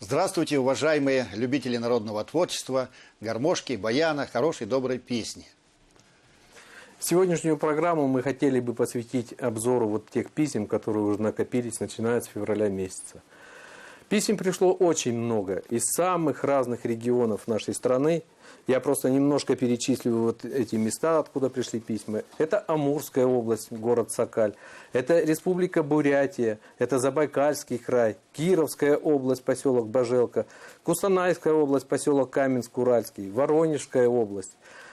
Здравствуйте, уважаемые любители народного творчества, гармошки, баяна, хорошей, доброй песни. Сегодняшнюю программу мы хотели бы посвятить обзору вот тех писем, которые уже накопились, начиная с февраля месяца. Писем пришло очень много из самых разных регионов нашей страны. Я просто немножко перечислю вот эти места, откуда пришли письма. Это Амурская область, город Сокаль. Это Республика Бурятия, это Забайкальский край, Кировская область, поселок Божелка, Кустанайская область, поселок Каменск-Уральский, Воронежская область,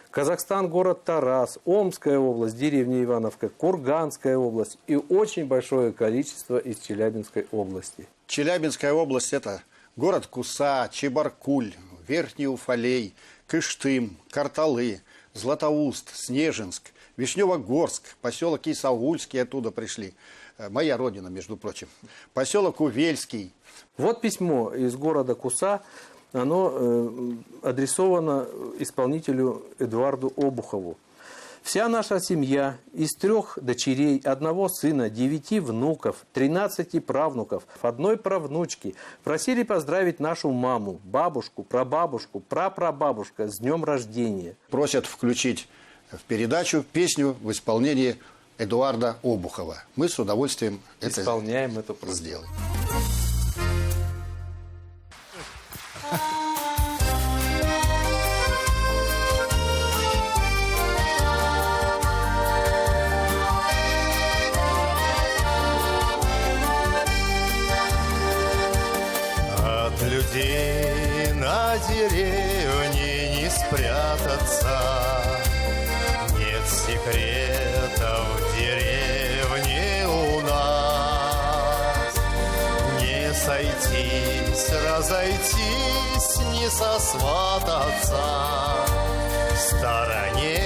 Казахстан, город Тарас, Омская область, деревня Ивановка, Курганская область и очень большое количество из Челябинской области. Челябинская область – это город Куса, Чебаркуль, Верхний Уфалей, Кыштым, Карталы, Златоуст, Снежинск, Вишнево-Горск, поселок Исаульский, оттуда пришли. Моя родина, между прочим. Поселок Увельский. Вот письмо из города Куса. Оно адресовано исполнителю Эдуарду Обухову. «Вся наша семья из 3 дочерей, 1 сына, 9 внуков, 13 правнуков, 1 правнучки просили поздравить нашу маму, бабушку, прабабушку, прапрабабушка с днем рождения». Просят включить в передачу песню в исполнении Эдуарда Обухова. Мы с удовольствием исполняем это сделаем. От людей на деревне не спрятаться, нет секретов в деревне у нас. Не сойтись, разойтись, не сосвататься в стороне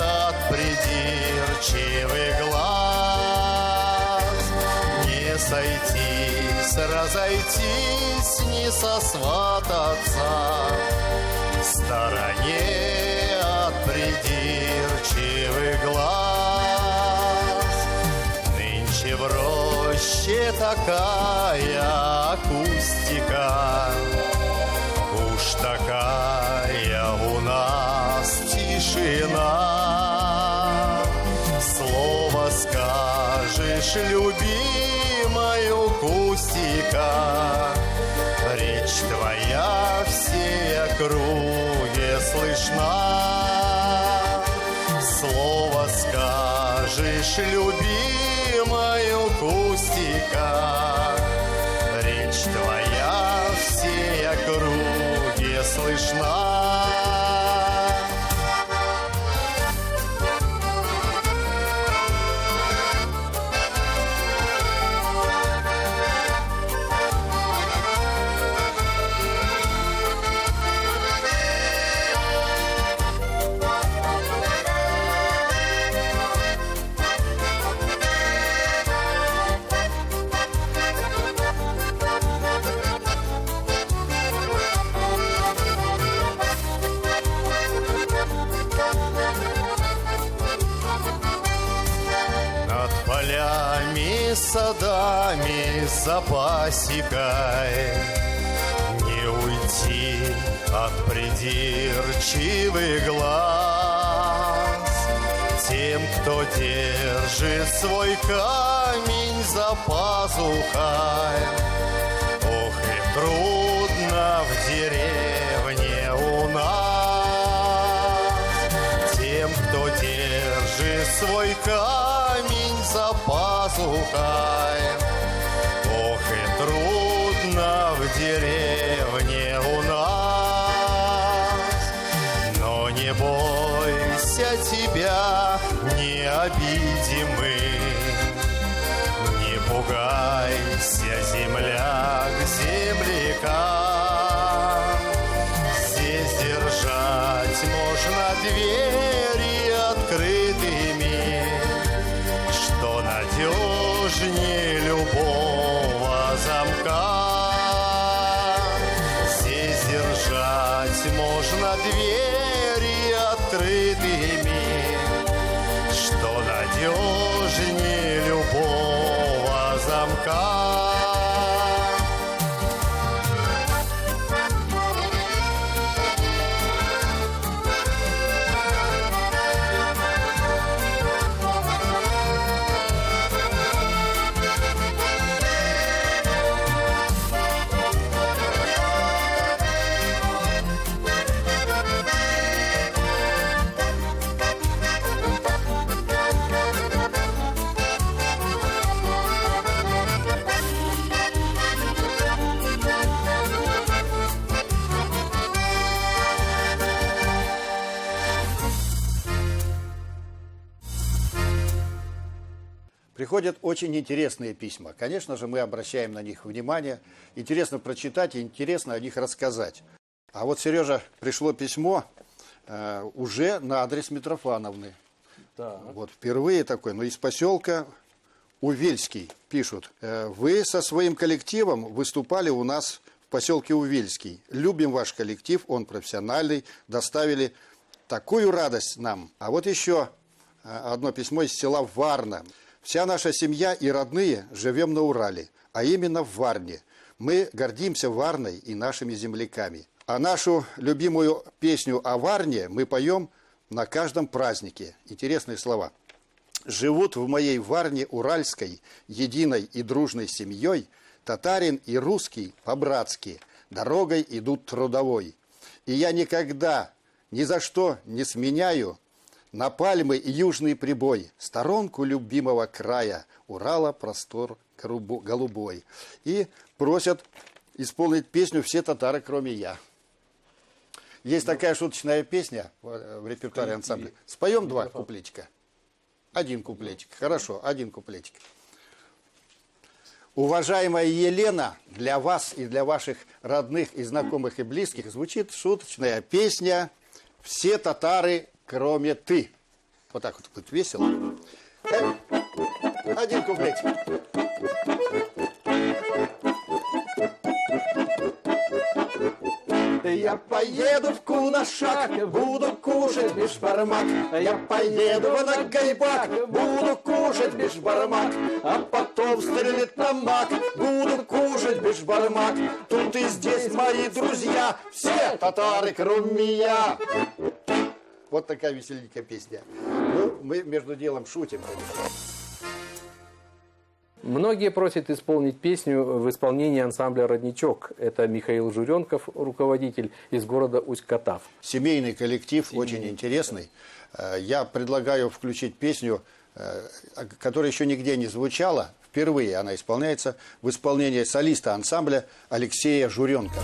от придирчивых глаз. Не сойтись, разойтись, не сосвататься в стороне от придирчивых глаз. Нынче в роще такая акустика, уж такая у нас тишина. Слово скажешь, любимою Кустика, речь твоя всей округе слышна. Слово скажешь, любимою Кустика, речь твоя всей округе слышна. Полями, садами, за пасекой не уйти от придирчивых глаз. Тем, кто держит свой камень за пазухой, ох и трудно в деревне у нас. Тем, кто держит свой камень за пазухой, ох и трудно в деревне у нас. Но не бойся, тебя не обидим мы, не пугайся, земляк, земляка. Здесь держать можно двери открытыми, что надежнее любого замка. Здесь держать можно двери открытыми, что надежнее любого замка. приходят очень интересные письма. Конечно же, мы обращаем на них внимание. Интересно прочитать и интересно о них рассказать. А вот, Сережа, пришло письмо уже на адрес Митрофановны. Да. Вот впервые такое, но из поселка Увельский пишут. Вы со своим коллективом выступали у нас в поселке Увельский. Любим ваш коллектив, он профессиональный, доставили такую радость нам. А вот еще одно письмо из села Варна. Вся наша семья и родные живем на Урале, а именно в Варне. Мы гордимся Варной и нашими земляками. А нашу любимую песню о Варне мы поем на каждом празднике. Интересные слова. Живут в моей Варне уральской, единой и дружной семьей, татарин и русский по-братски, дорогой идут трудовой. И я никогда, ни за что не сменяю на пальмы и южный прибой, сторонку любимого края, Урала простор голубой. И просят исполнить песню «Все татары, кроме я». Есть такая шуточная песня в репертуаре ансамбля. Споем два куплетика. Один куплетик. Хорошо, один куплетик. Уважаемая Елена, для вас и для ваших родных и знакомых и близких звучит шуточная песня «Все татары, кроме ты». Вот так вот будет весело. Один куплетик. Я поеду в Кунашак, буду кушать бешбармак. Я поеду в Нагайбак, буду кушать бешбармак. А потом в Стерлитамак, буду кушать бешбармак. Тут и здесь мои друзья, все татары, кроме меня. Вот такая веселенькая песня. Ну, мы между делом шутим. Многие просят исполнить песню в исполнении ансамбля «Родничок». Это Михаил Журенков, руководитель из города Усть-Катав. Семейный коллектив, очень интересный. Я предлагаю включить песню, которая еще нигде не звучала. Впервые она исполняется в исполнении солиста ансамбля Алексея Журенкова.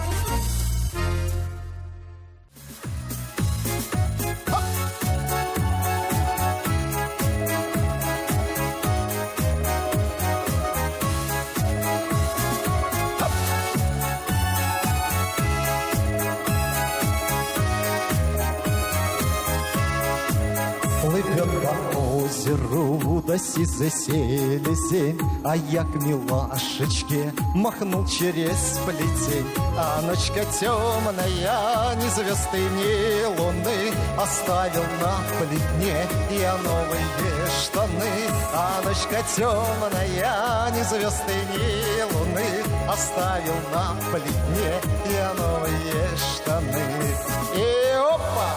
Плывет по озеру, да сизо-селезень, а я к милашечке махнул через плетень. А ночка темная, ни звезды, ни луны, оставил на плетне я новые штаны. А ночка темная, ни звезды, ни луны, оставил на плетне я новые штаны. И опа!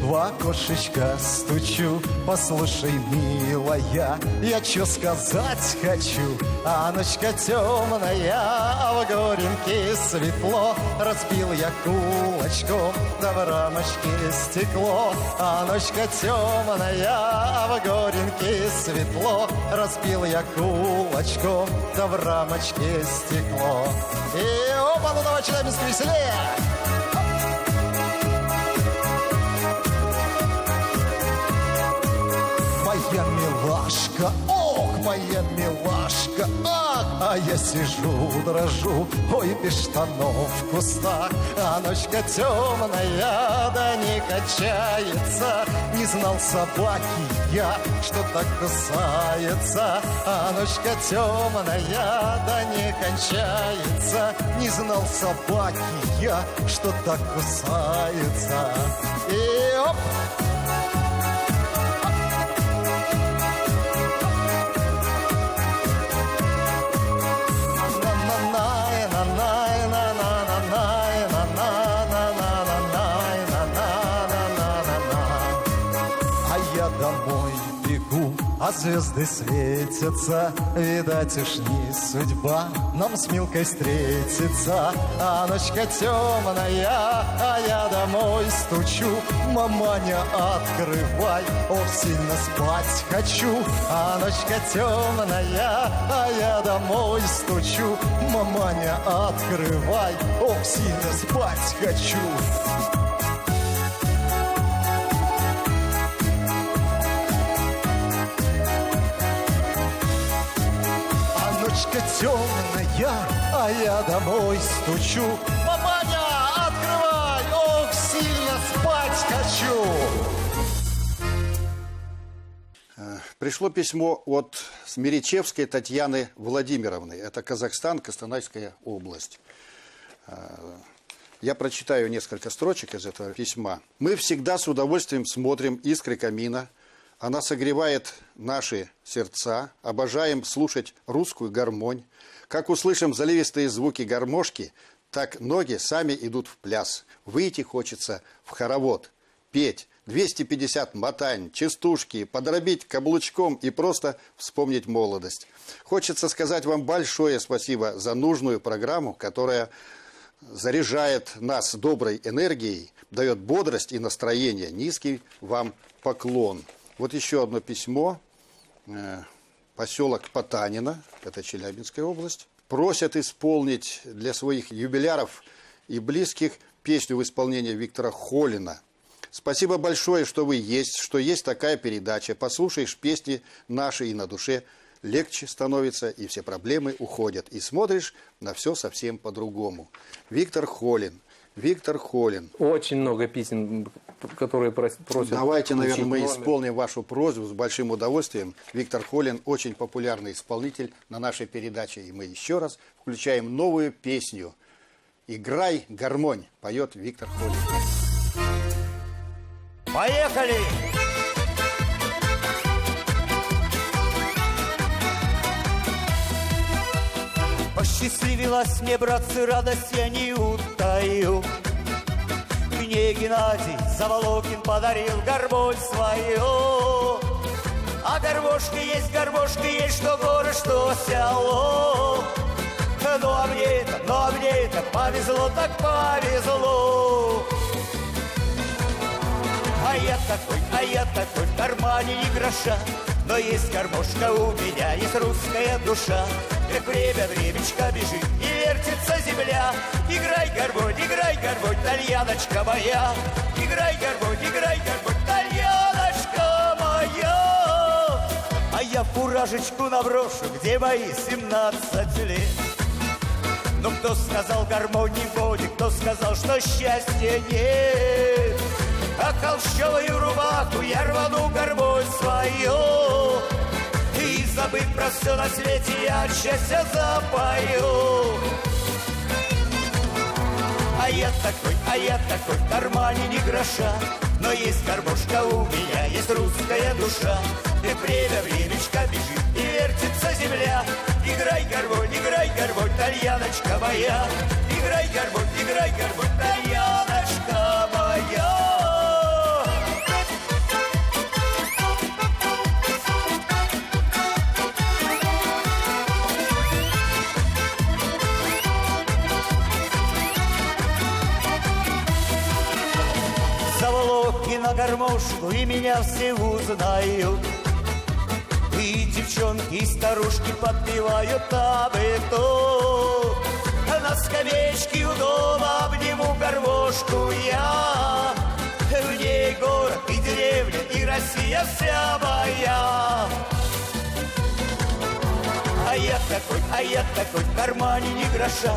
В окошечко стучу, послушай, милая, я чё сказать хочу. А ночка темная, в горенке светло, разбил я кулачком, да в рамочке стекло. А ночка темная, в горенке светло, разбил я кулачком, да в рамочке стекло. И опа, ну давай, Челябинск, веселее! Моя милашка, ох, моя милашка, ах, а я сижу, дрожу, ой, без штанов в кустах. А ночка темная, да не качается, не знал собаки я, что так кусается. А ночка темная, да не кончается, не знал собаки я, что так кусается. И оп! а звезды светятся. Видать уж не судьба нам с Милкой встретиться. А ночка темная, а я домой стучу. Маманя, открывай, ох, сильно спать хочу. А ночка темная, а я домой стучу. Маманя, открывай, ох, сильно спать хочу. Ночка темная, а я домой стучу. Маманя, открывай, ох, сильно спать хочу. Пришло письмо от Смиричевской Татьяны Владимировны. Это Казахстан, Костанайская область. Я прочитаю несколько строчек из этого письма. «Мы всегда с удовольствием смотрим «Искры камина». Она согревает наши сердца. Обожаем слушать русскую гармонь. Как услышим заливистые звуки гармошки, так ноги сами идут в пляс. Выйти хочется в хоровод, петь 250 мотань, частушки, подробить каблучком и просто вспомнить молодость. Хочется сказать вам большое спасибо за нужную программу, которая заряжает нас доброй энергией, дает бодрость и настроение. Низкий вам поклон». Вот еще одно письмо. Поселок Потанино, это Челябинская область. Просят исполнить для своих юбиляров и близких песню в исполнении Виктора Холина. Спасибо большое, что вы есть, что есть такая передача. Послушаешь песни наши, и на душе легче становится, и все проблемы уходят. И смотришь на все совсем по-другому. Виктор Холин. Виктор Холин. Очень много песен, которые просят. Давайте, наверное, мы исполним вашу просьбу с большим удовольствием. Виктор Холин очень популярный исполнитель на нашей передаче. И мы еще раз включаем новую песню «Играй, гармонь», поет Виктор Холин. Поехали! Посчастливилась мне, братцы, радость я не утаю. Мне Геннадий Заволокин подарил гармонь свою. А гармошка есть, что город, что село. Ну а мне-то повезло, так повезло. А я такой, в кармане ни гроша. Но есть гармошка у меня, есть русская душа. Как времечко бежит и вертится земля. Играй, гармонь, тальяночка моя. Играй, гармонь, тальяночка моя. А я фуражечку наброшу, где мои 17 лет. Но кто сказал, гармонь не будет, кто сказал, что счастья нет. А холщовую рубаху я рвану гармонь свою. И забыв про все на свете, я от счастья запою. А я такой, в кармане ни гроша. Но есть гармошка у меня, есть русская душа. И времечко бежит и вертится земля. Играй, гармонь, тальяночка моя. Играй, гармонь, тальяночка моя. Заволоки на гармошку, и меня все узнают. И девчонки, и старушки подпевают там и то. На скамеечке у дома обниму гармошку я. В ней город и деревня, и Россия вся моя. А я такой, в кармане ни гроша.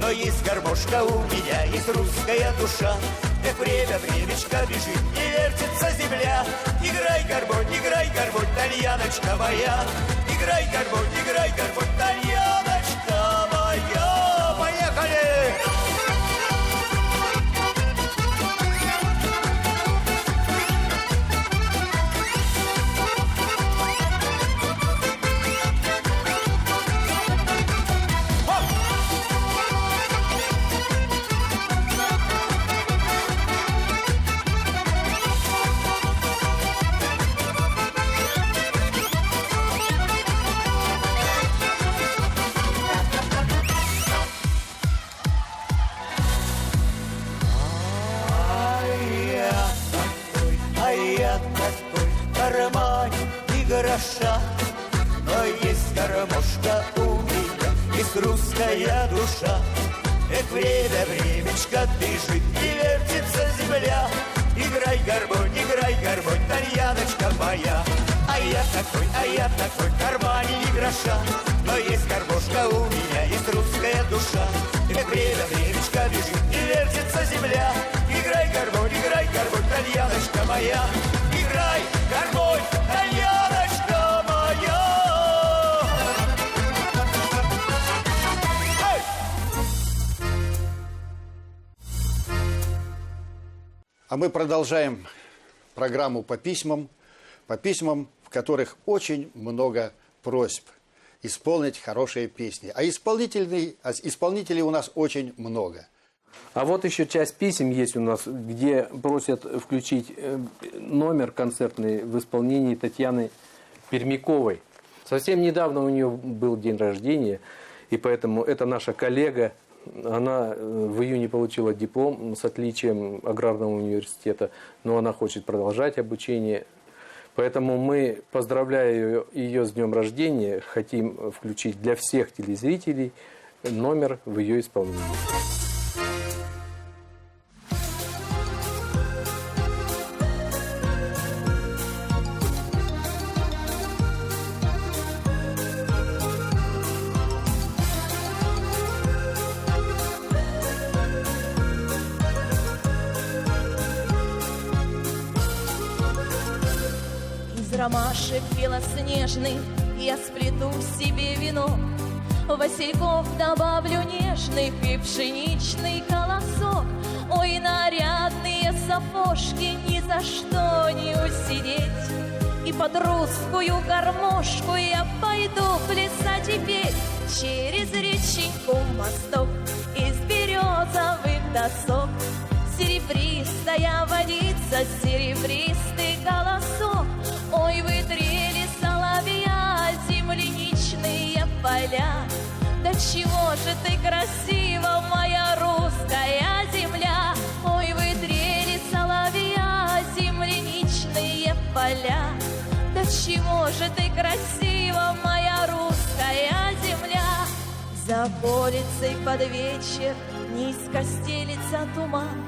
Но есть гармошка у меня, есть русская душа. Как времечко бежит и вертится земля. Играй, гармонь, тальяночка моя. Играй, гармонь, тальяночка моя. Поехали! гроша, но есть гармошка у меня, есть русская душа. Эх, время, времечко бежит и вертится земля. Играй, гармонь, Тальяночка моя. А я такой, в кармане ни гроша, но есть гармошка у меня, есть русская душа. Эх, время, времечко бежит и вертится земля. Играй, гармонь, Тальяночка моя. Играй, гармонь, Тальяночка моя. А мы продолжаем программу по письмам, в которых очень много просьб исполнить хорошие песни. А исполнителей у нас очень много. А вот еще часть писем есть у нас, где просят включить номер концертный в исполнении Татьяны Пермяковой. Совсем недавно у нее был день рождения, и поэтому это наша коллега. Она в июне получила диплом с отличием аграрного университета, но она хочет продолжать обучение. Поэтому мы, поздравляя ее с днем рождения, хотим включить для всех телезрителей номер в ее исполнении. Ромашек белоснежный я сплету себе венок, васильков добавлю нежных и пшеничный колосок. Ой, нарядные сапожки ни за что не усидеть, и под русскую гармошку я пойду плясать и петь. Через реченьку мосток из березовых досок, серебристая водица, серебристый колосок. Ой, вы трели соловья, земляничные поля. Да чего же ты красива, моя русская земля. Ой, вы трели соловья, земляничные поля. Да чего же ты красива, моя русская земля. За полицей под вечер низко стелится туман,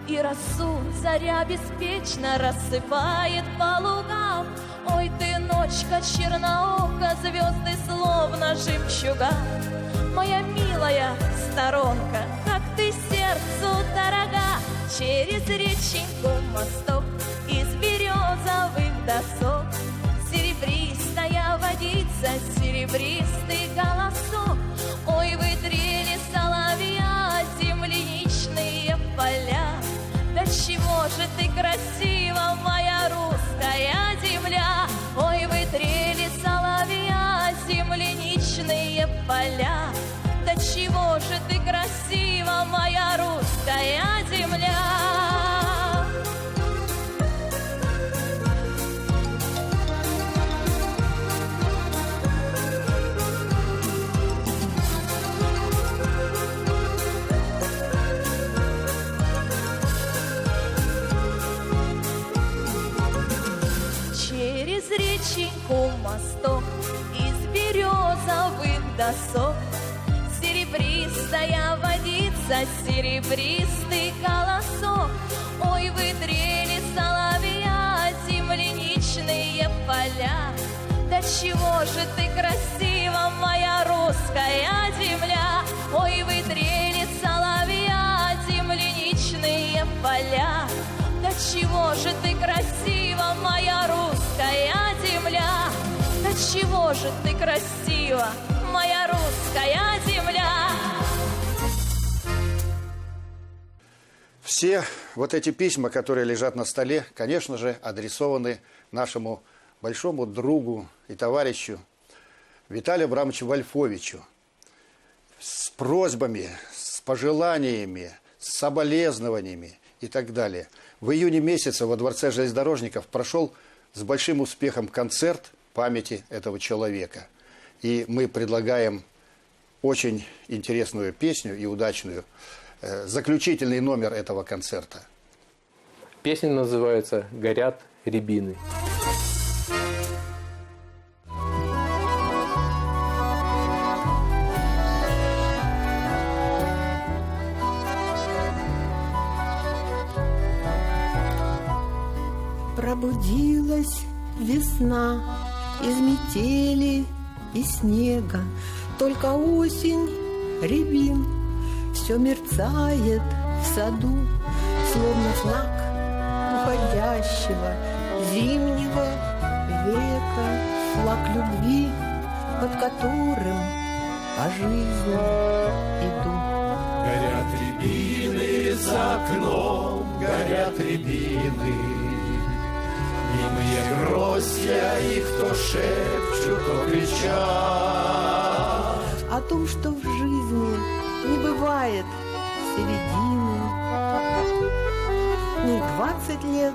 и росу заря беспечно рассыпает по лугам. Ой, ты, ночка черноока, звезды словно жемчуга. Моя милая сторонка, как ты сердцу дорога. Через реченьку мосток из березовых досок, серебристая водица, серебристый голосок. Ой, вы трели соловья, земляничные поля. Да чего же ты красива, моя русская земля. Ой, вы трели соловья, земляничные поля. Да чего же ты красива, моя русская земля. Через реченьку мосток из березовых досок, серебристая водица, серебристый колосок. Ой, вы трели соловья, земляничные поля. Да чего же ты красива, моя русская земля. Ой, вы трели соловья, земляничные поля. Да чего же ты красива, моя русская земля. Да чего же ты красива, моя русская земля. Все вот эти письма, которые лежат на столе, конечно же, адресованы нашему большому другу и товарищу Виталию Абрамовичу Вольфовичу с просьбами, с пожеланиями, с соболезнованиями и так далее. В июне месяце во Дворце железнодорожников прошел с большим успехом концерт памяти этого человека. И мы предлагаем очень интересную песню и удачную, заключительный номер этого концерта. Песня называется «Горят рябины». Пробудилась весна из метели и снега, только осень, рябин, все мерцает в саду, словно знак уходящего зимнего века, флаг любви, под которым по жизни иду. Горят рябины за окном, горят рябины. Мимые гроздья их то шепчут, то кричат. О том, что в жизни не бывает середины. Ни в 20 лет,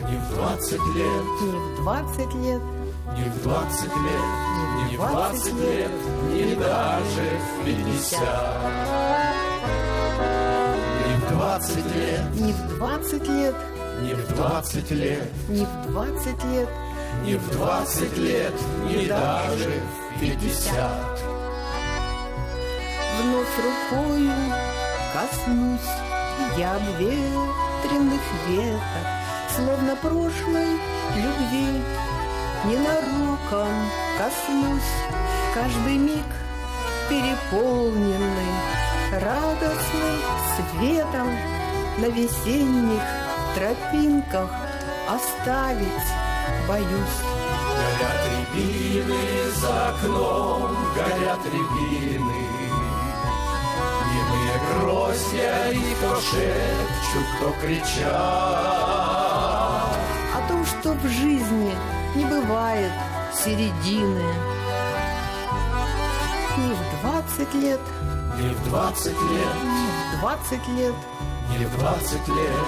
Не в 20 лет, ни в 20 лет, не в 20 лет, не в 20 лет, не даже в 50. Не в 20 лет, ни в 20 лет, не в 20 лет, ни в 20 лет, не в 20 лет, не даже в 50. вновь рукою коснусь я обветренных веток, словно прошлой любви, ненароком коснусь, каждый миг переполненный радостным светом на весенних тропинках оставить боюсь. Горят рябины за окном, горят рябины. Немые гроздья их то шепчут, то кричат. О том, что в жизни не бывает середины. Ни в 20 лет, Не в 20 лет, ни в 20 лет, не в 20 лет,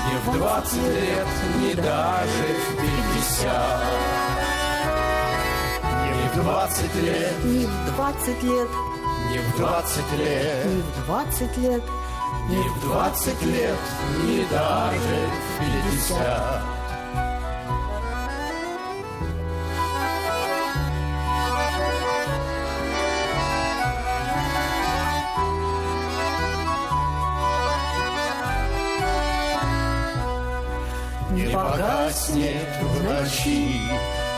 не в 20 лет, не даже в 50. Не в 20 лет, ни в 20 лет, не в 20 лет, ни в 20 лет, не в 20 лет, не даже в 50. не Погаснет в ночи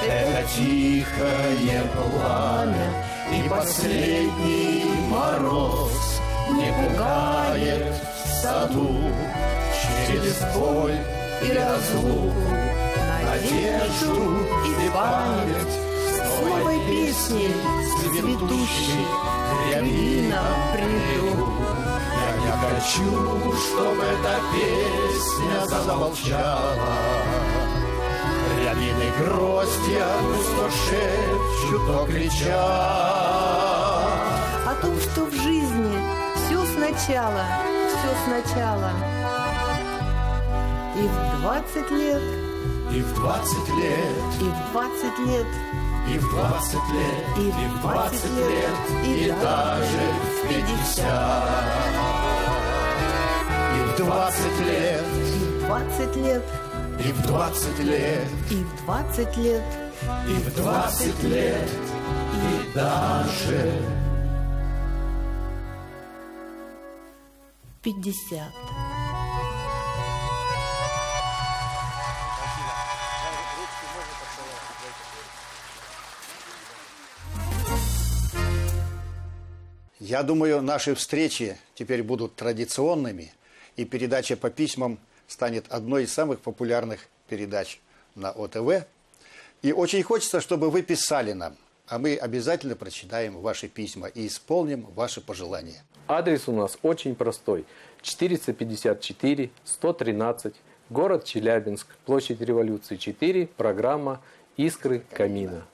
это тихое пламя, и последний мороз не пугает в саду. Через боль и разлуку, надежду и память с новой песней цветущей к рябинам приду. Я не хочу, чтобы эта песня замолчала. Рябины гроздья то шепчут, то кричат. о том, что в жизни все сначала, все сначала. И в 20 лет, И в 20 лет, и в 20 лет, и в 20 лет, и и в в 20 лет, и даже в 50. И в 20 лет, и в 20 лет, и в 20 лет, и в 20 лет, и в 20 лет, и даже 50. Я думаю, наши встречи теперь будут традиционными, и передача по письмам станет одной из самых популярных передач на ОТВ. И очень хочется, чтобы вы писали нам, а мы обязательно прочитаем ваши письма и исполним ваши пожелания. Адрес у нас очень простой. 454 113, город Челябинск, площадь Революции 4, программа «Искры камина».